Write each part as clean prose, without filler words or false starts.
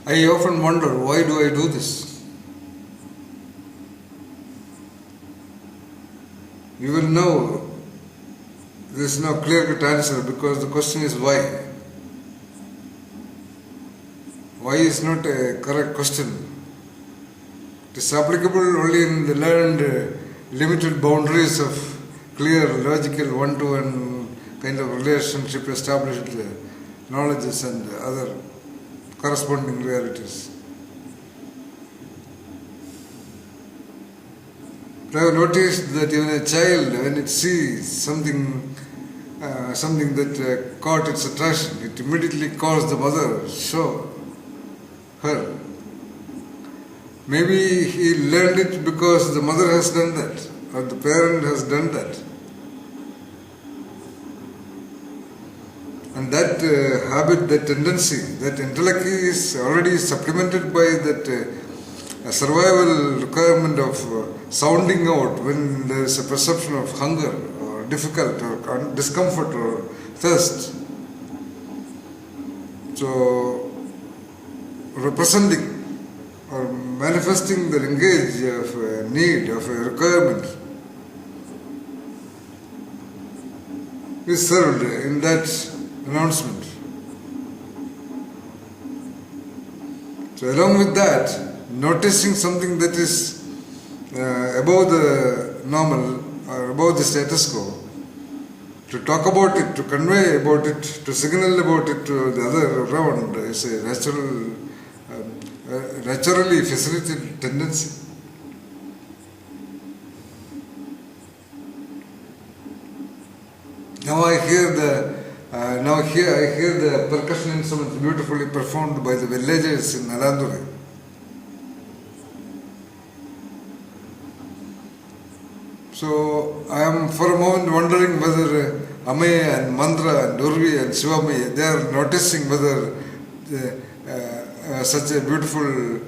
I often wonder, why do I do this? You will know there is no clear-cut answer, because the question is why. Why is not a correct question. It is applicable only in the learned limited boundaries of clear, logical, one-to-one kind of relationship established knowledges and other corresponding realities. I have noticed that even a child, when it sees something that caught its attention, it immediately calls the mother, show her. Maybe he learned it because the mother has done that, or the parent has done that. And that habit, that tendency, that intellect is already supplemented by that a survival requirement of sounding out when there is a perception of hunger or difficult or discomfort or thirst. So, representing or manifesting the language of a need, of a requirement, is served in that announcement. So, along with that, noticing something that is above the normal or above the status quo, to talk about it, to convey about it, to signal about it to the other around is a naturally facilitated tendency. Now I hear the percussion instruments beautifully performed by the villagers in Alanduri. So I am for a moment wondering whether Ame and Mandra and Urvi and Shivami, they are noticing whether such a beautiful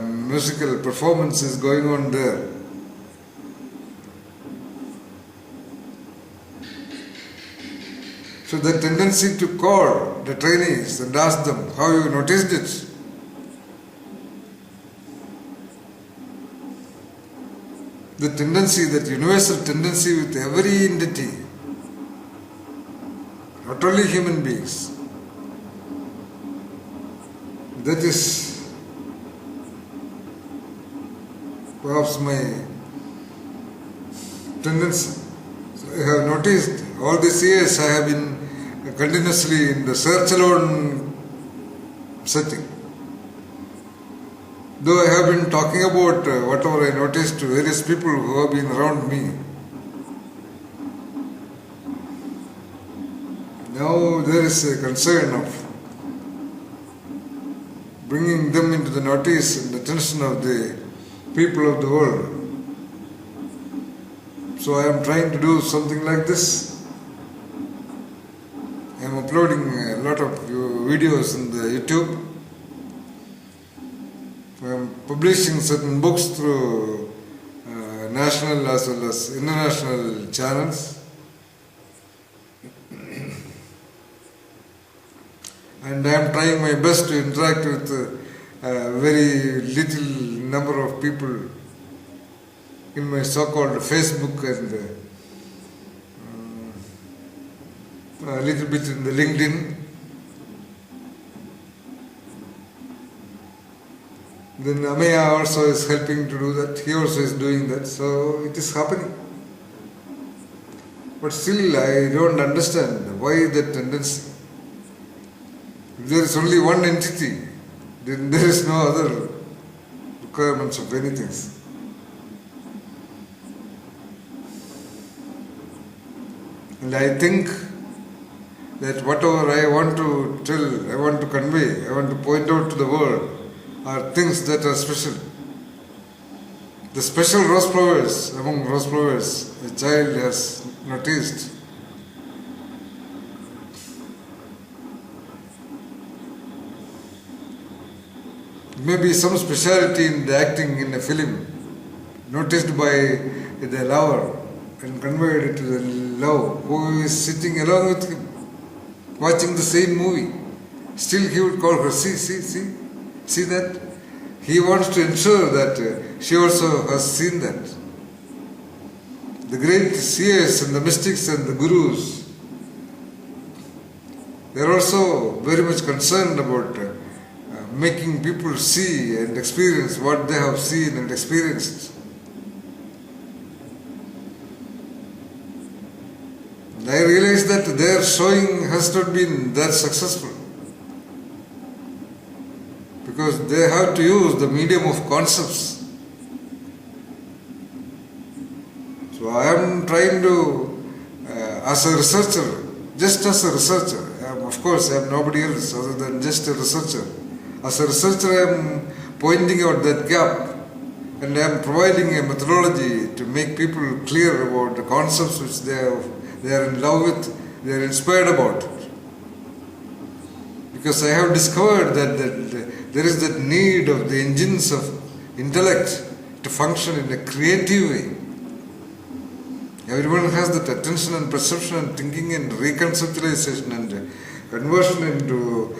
musical performance is going on there. So the tendency to call the trainees and ask them how you noticed it. The tendency, that universal tendency with every entity, not only human beings, that is perhaps my tendency. So I have noticed all these years I have been continuously in the search alone setting. Though I have been talking about whatever I noticed to various people who have been around me, now there is a concern of bringing them into the notice and attention of the people of the world. So I am trying to do something like this. I am uploading a lot of videos in the YouTube. I am publishing certain books through national as well as international channels. And I am trying my best to interact with a very little number of people in my so-called Facebook and a little bit in the LinkedIn. Then Ameya also is helping to do that. He also is doing that. So it is happening. But still I don't understand why that tendency. If there is only one entity, then there is no other requirements of anything. And I think that whatever I want to tell, I want to convey, I want to point out to the world are things that are special. The special rose flowers, among rose flowers, a child has noticed. Maybe some speciality in the acting in a film, noticed by the lover and conveyed it to the love who is sitting along with him, watching the same movie. Still he would call her, see. See that? He wants to ensure that she also has seen that. The great seers and the mystics and the gurus, they are also very much concerned about making people see and experience what they have seen and experienced. And I realize that their showing has not been that successful, because they have to use the medium of concepts. So I am trying to, as a researcher, just as a researcher, of course I am nobody else other than just a researcher. As a researcher I am pointing out that gap, and I am providing a methodology to make people clear about the concepts which they are in love with, they are inspired about. Because I have discovered that there is that need of the engines of intellect to function in a creative way. Everyone has that attention and perception and thinking and reconceptualization and conversion into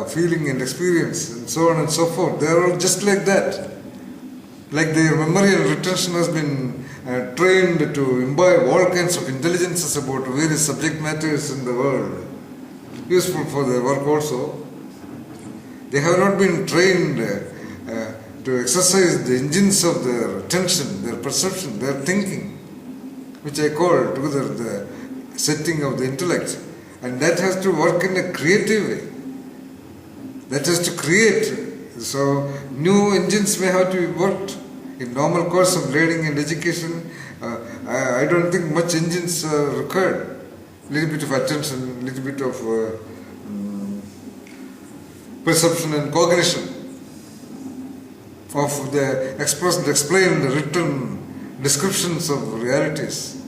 feeling and experience and so on and so forth. They are all just like that. Like their memory and retention has been trained to imbibe all kinds of intelligences about various subject matters in the world. Useful for their work also. They have not been trained to exercise the engines of their attention, their perception, their thinking, which I call together the setting of the intellect. And that has to work in a creative way. That has to create. So new engines may have to be worked. In normal course of learning and education, I don't think much engines are required. Little bit of attention, little bit of perception and cognition of the expressed, explained, written descriptions of realities,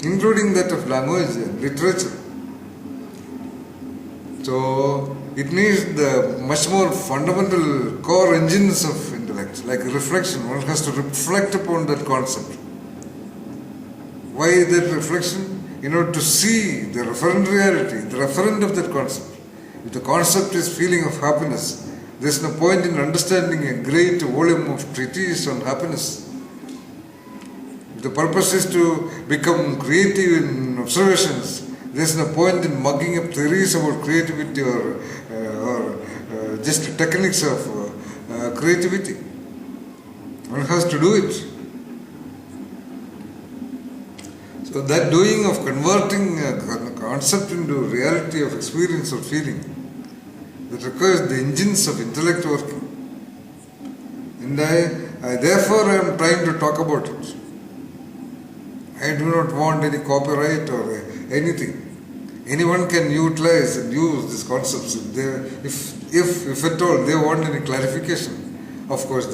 including that of language and literature. So it needs the much more fundamental core engines of intellect, like reflection. One has to reflect upon that concept. Why that reflection? In order to see the referent reality, the referent of that concept. If the concept is feeling of happiness, there is no point in understanding a great volume of treatise on happiness. If the purpose is to become creative in observations, there is no point in mugging up theories about creativity or just techniques of creativity. One has to do it. So that doing of converting a concept into reality of experience or feeling, that requires the engines of intellect working. And I therefore I am trying to talk about it. I do not want any copyright or anything. Anyone can utilize and use these concepts if at all they want any clarification. Of course,